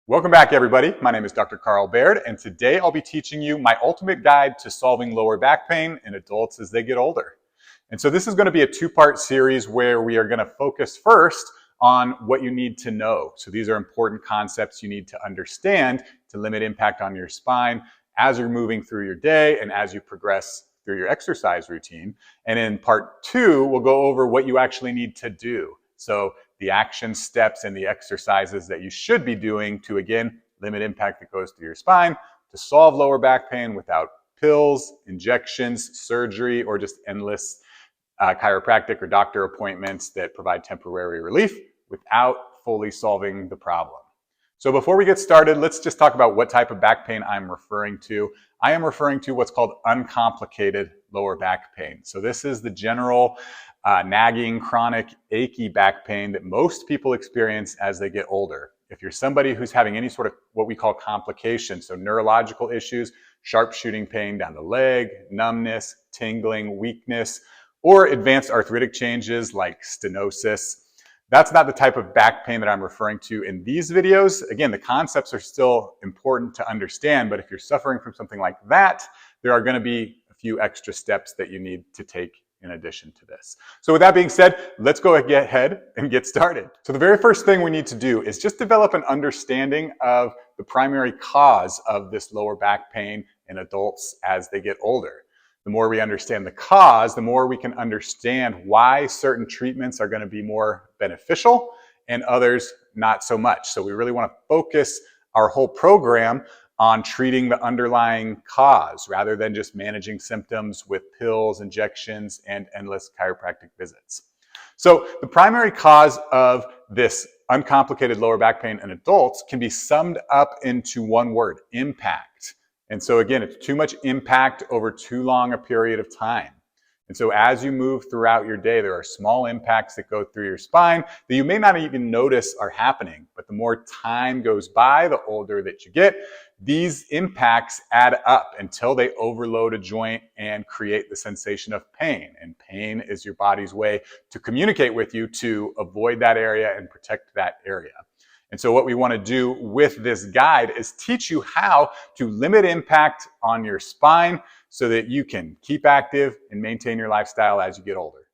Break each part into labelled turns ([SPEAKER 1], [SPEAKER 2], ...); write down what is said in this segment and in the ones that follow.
[SPEAKER 1] Welcome back, everybody. My name is Dr. Carl Baird, and today I'll be teaching you my ultimate guide to solving lower back pain in adults as they get older. And so this is going to be a two-part series where we are going to focus first on what you need to know. So these are important concepts you need to understand to limit impact on your spine as you're moving through your day and as you progress through your exercise routine. And in part two, we'll go over what you actually need to do. So the action steps and the exercises that you should be doing to, again, limit impact that goes through your spine, to solve lower back pain without pills, injections, surgery, or just endless chiropractic or doctor appointments that provide temporary relief without fully solving the problem. So before we get started, let's just talk about what type of back pain I'm referring to. I am referring to what's called uncomplicated lower back pain. So this is the general nagging, chronic, achy back pain that most people experience as they get older. If you're somebody who's having any sort of what we call complications, so neurological issues, sharp shooting pain down the leg, numbness, tingling, weakness, or advanced arthritic changes like stenosis, that's not the type of back pain that I'm referring to in these videos. Again, the concepts are still important to understand, but if you're suffering from something like that, there are going to be a few extra steps that you need to take in addition to this. So with that being said, let's go ahead and get started. So the very first thing we need to do is just develop an understanding of the primary cause of this lower back pain in adults as they get older. The more we understand the cause, the more we can understand why certain treatments are going to be more beneficial and others not so much. So we really want to focus our whole program on treating the underlying cause rather than just managing symptoms with pills, injections, and endless chiropractic visits. So the primary cause of this uncomplicated lower back pain in adults can be summed up into one word: impact. And so again, it's too much impact over too long a period of time. And so as you move throughout your day, there are small impacts that go through your spine that you may not even notice are happening. But the more time goes by, the older that you get, these impacts add up until they overload a joint and create the sensation of pain. And pain is your body's way to communicate with you to avoid that area and protect that area. And so what we want to do with this guide is teach you how to limit impact on your spine so that you can keep active and maintain your lifestyle as you get older.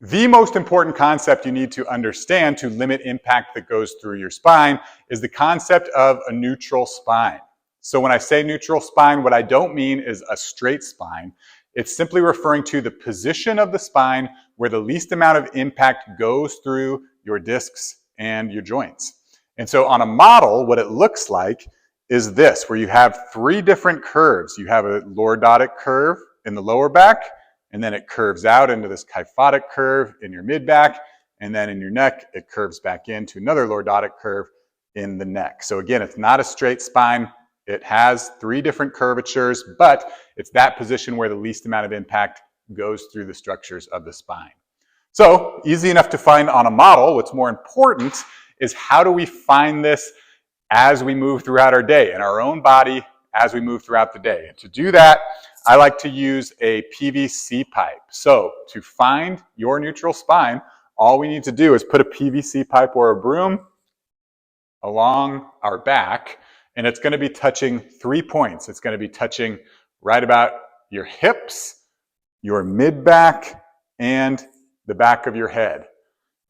[SPEAKER 1] The most important concept you need to understand to limit impact that goes through your spine is the concept of a neutral spine. So when I say neutral spine, what I don't mean is a straight spine. It's simply referring to the position of the spine where the least amount of impact goes through your discs and your joints. And so on a model, what it looks like is this, where you have three different curves. You have a lordotic curve in the lower back, and then it curves out into this kyphotic curve in your mid back, and then in your neck, it curves back into another lordotic curve in the neck. So again, it's not a straight spine. It has three different curvatures, but it's that position where the least amount of impact goes through the structures of the spine. So easy enough to find on a model. What's more important is how do we find this as we move throughout our day, in our own body as we move throughout the day. And to do that, I like to use a PVC pipe. So to find your neutral spine, all we need to do is put a PVC pipe or a broom along our back, and it's going to be touching 3 points. It's going to be touching right about your hips, your mid-back, and the back of your head.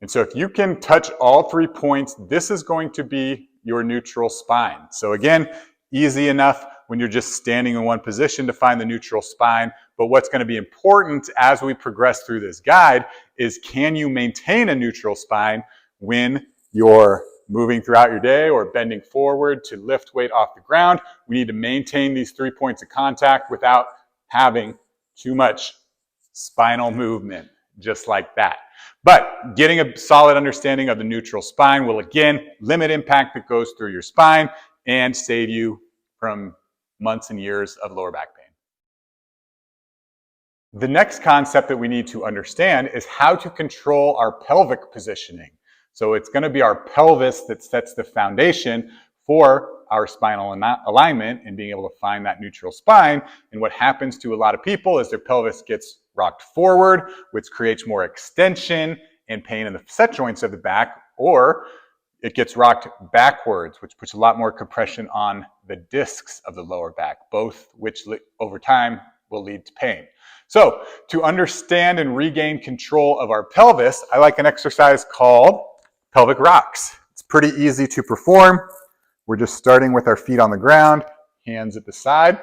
[SPEAKER 1] And so if you can touch all 3 points, this is going to be your neutral spine. So again, easy enough when you're just standing in one position to find the neutral spine. But what's going to be important as we progress through this guide is, can you maintain a neutral spine when you're moving throughout your day or bending forward to lift weight off the ground? We need to maintain these 3 points of contact without having too much spinal movement, just like that. But getting a solid understanding of the neutral spine will, again, limit impact that goes through your spine and save you from months and years of lower back pain. The next concept that we need to understand is how to control our pelvic positioning. So it's going to be our pelvis that sets the foundation for our spinal alignment and being able to find that neutral spine. And what happens to a lot of people is their pelvis gets rocked forward, which creates more extension and pain in the set joints of the back, or it gets rocked backwards, which puts a lot more compression on the discs of the lower back, both which over time will lead to pain. So to understand and regain control of our pelvis, I like an exercise called pelvic rocks. It's pretty easy to perform. We're just starting with our feet on the ground, hands at the side.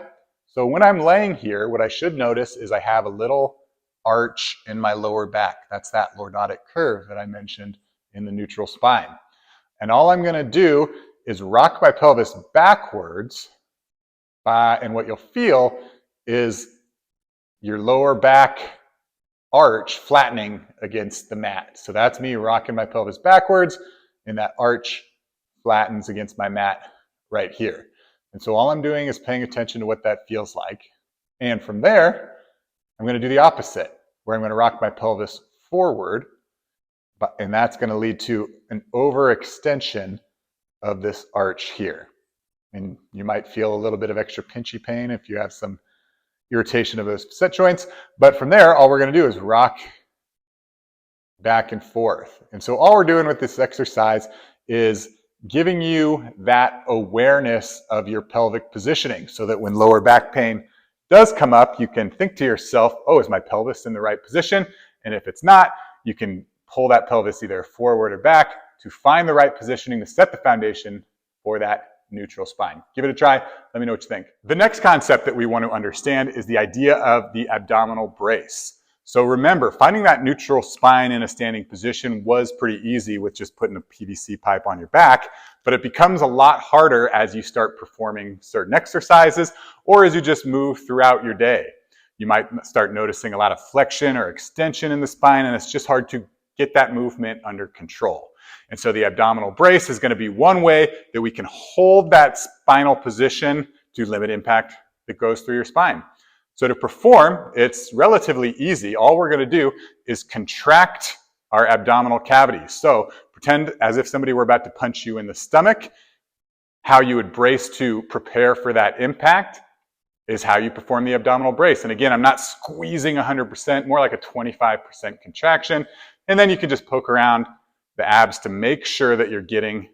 [SPEAKER 1] So when I'm laying here, what I should notice is I have a little arch in my lower back. That's that lordotic curve that I mentioned in the neutral spine. And all I'm going to do is rock my pelvis backwards, and what you'll feel is your lower back arch flattening against the mat. So that's me rocking my pelvis backwards, and that arch flattens against my mat right here. And so all I'm doing is paying attention to what that feels like. And from there, I'm going to do the opposite, where I'm going to rock my pelvis forward, and that's going to lead to an overextension of this arch here. And you might feel a little bit of extra pinchy pain if you have some irritation of those facet joints. But from there, all we're going to do is rock back and forth. And so all we're doing with this exercise is giving you that awareness of your pelvic positioning so that when lower back pain does come up, you can think to yourself, oh, is my pelvis in the right position? And if it's not, you can pull that pelvis either forward or back to find the right positioning to set the foundation for that neutral spine. Give it a try. Let me know what you think. The next concept that we want to understand is the idea of the abdominal brace. So remember, finding that neutral spine in a standing position was pretty easy with just putting a PVC pipe on your back, but it becomes a lot harder as you start performing certain exercises or as you just move throughout your day. You might start noticing a lot of flexion or extension in the spine, and it's just hard to get that movement under control. And so the abdominal brace is going to be one way that we can hold that spinal position to limit impact that goes through your spine. So to perform, it's relatively easy. All we're going to do is contract our abdominal cavity. So pretend as if somebody were about to punch you in the stomach. How you would brace to prepare for that impact is how you perform the abdominal brace. And again, I'm not squeezing 100%, more like a 25% contraction. And then you can just poke around the abs to make sure that you're getting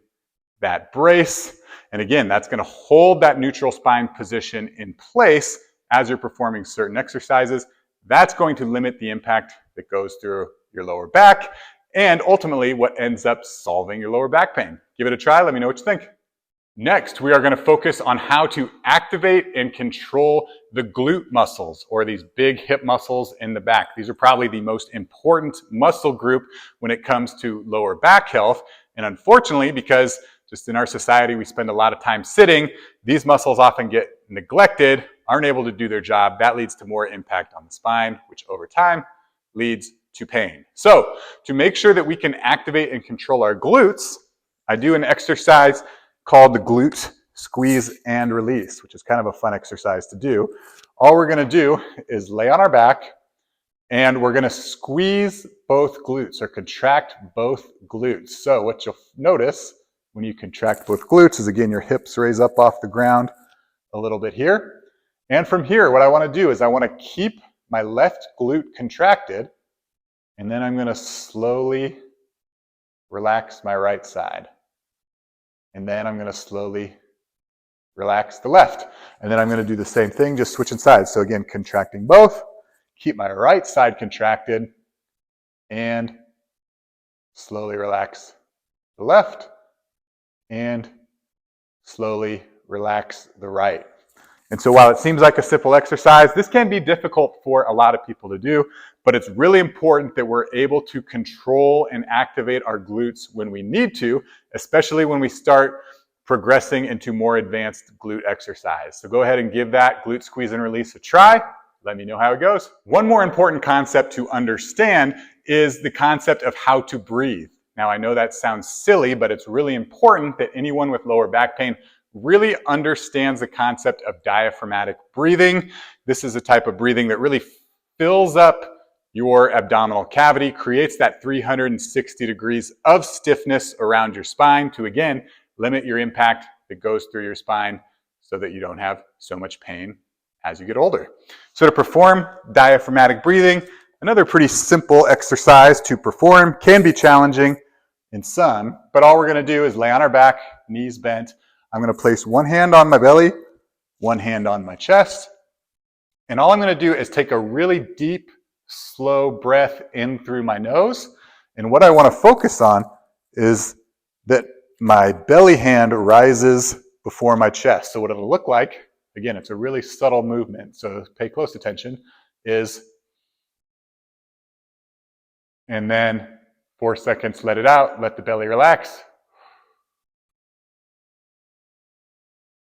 [SPEAKER 1] that brace. And again, that's going to hold that neutral spine position in place as you're performing certain exercises. That's going to limit the impact that goes through your lower back and ultimately what ends up solving your lower back pain. Give it a try. Let me know what you think. Next, we are going to focus on how to activate and control the glute muscles, or these big hip muscles in the back. These are probably the most important muscle group when it comes to lower back health. And unfortunately, because just in our society, we spend a lot of time sitting, these muscles often get neglected, aren't able to do their job. That leads to more impact on the spine, which over time leads to pain. So to make sure that we can activate and control our glutes, I do an exercise called the glute squeeze and release, which is kind of a fun exercise to do. All we're going to do is lay on our back and we're going to squeeze both glutes or contract both glutes. So what you'll notice when you contract both glutes is, again, your hips raise up off the ground a little bit here. And from here, what I want to do is I want to keep my left glute contracted, and then I'm going to slowly relax my right side. And then I'm going to slowly relax the left. And then I'm going to do the same thing, just switching sides. So again, contracting both, keep my right side contracted, and slowly relax the left, and slowly relax the right. And so while it seems like a simple exercise, this can be difficult for a lot of people to do, but it's really important that we're able to control and activate our glutes when we need to, especially when we start progressing into more advanced glute exercise. So go ahead and give that glute squeeze and release a try. Let me know how it goes. One more important concept to understand is the concept of how to breathe. Now, I know that sounds silly, but it's really important that anyone with lower back pain really understands the concept of diaphragmatic breathing. This is a type of breathing that really fills up your abdominal cavity, creates that 360 degrees of stiffness around your spine to, again, limit your impact that goes through your spine so that you don't have so much pain as you get older. So to perform diaphragmatic breathing, another pretty simple exercise to perform, can be challenging, in some, but all we're going to do is lay on our back, knees bent. I'm going to place one hand on my belly, one hand on my chest, and all I'm going to do is take a really deep, slow breath in through my nose. And what I want to focus on is that my belly hand rises before my chest. So what it'll look like, again, it's a really subtle movement, so pay close attention, is, and then 4 seconds, let it out, let the belly relax.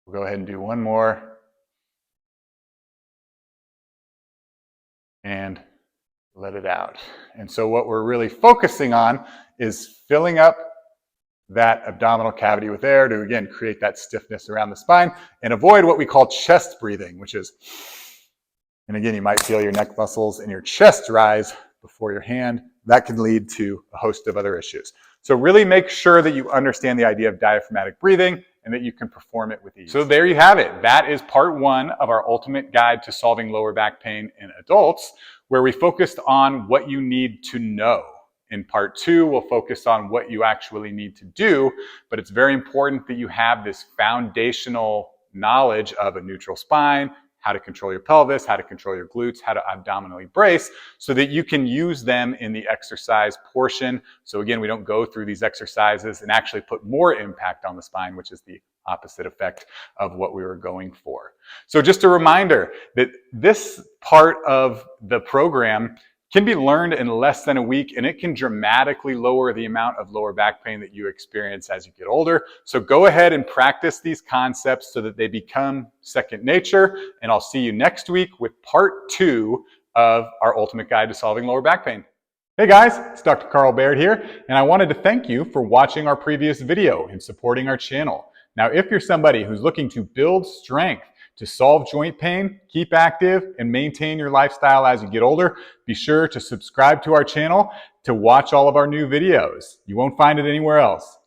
[SPEAKER 1] We'll go ahead and do one more. And let it out. And so what we're really focusing on is filling up that abdominal cavity with air to, again, create that stiffness around the spine and avoid what we call chest breathing, which is, and again, you might feel your neck muscles and your chest rise before your hand. That can lead to a host of other issues. So really make sure that you understand the idea of diaphragmatic breathing and that you can perform it with ease. So there you have it. That is part 1 of our ultimate guide to solving lower back pain in adults, where we focused on what you need to know. In part 2, we'll focus on what you actually need to do, but it's very important that you have this foundational knowledge of a neutral spine, how to control your pelvis, how to control your glutes, how to abdominally brace, so that you can use them in the exercise portion. So again, we don't go through these exercises and actually put more impact on the spine, which is the opposite effect of what we were going for. So just a reminder that this part of the program can be learned in less than a week, and it can dramatically lower the amount of lower back pain that you experience as you get older. So go ahead and practice these concepts so that they become second nature, and I'll see you next week with part 2 of our ultimate guide to solving lower back pain. Hey guys, it's Dr. Carl Baird here, and I wanted to thank you for watching our previous video and supporting our channel. Now, if you're somebody who's looking to build strength to solve joint pain, keep active, and maintain your lifestyle as you get older, be sure to subscribe to our channel to watch all of our new videos. You won't find it anywhere else.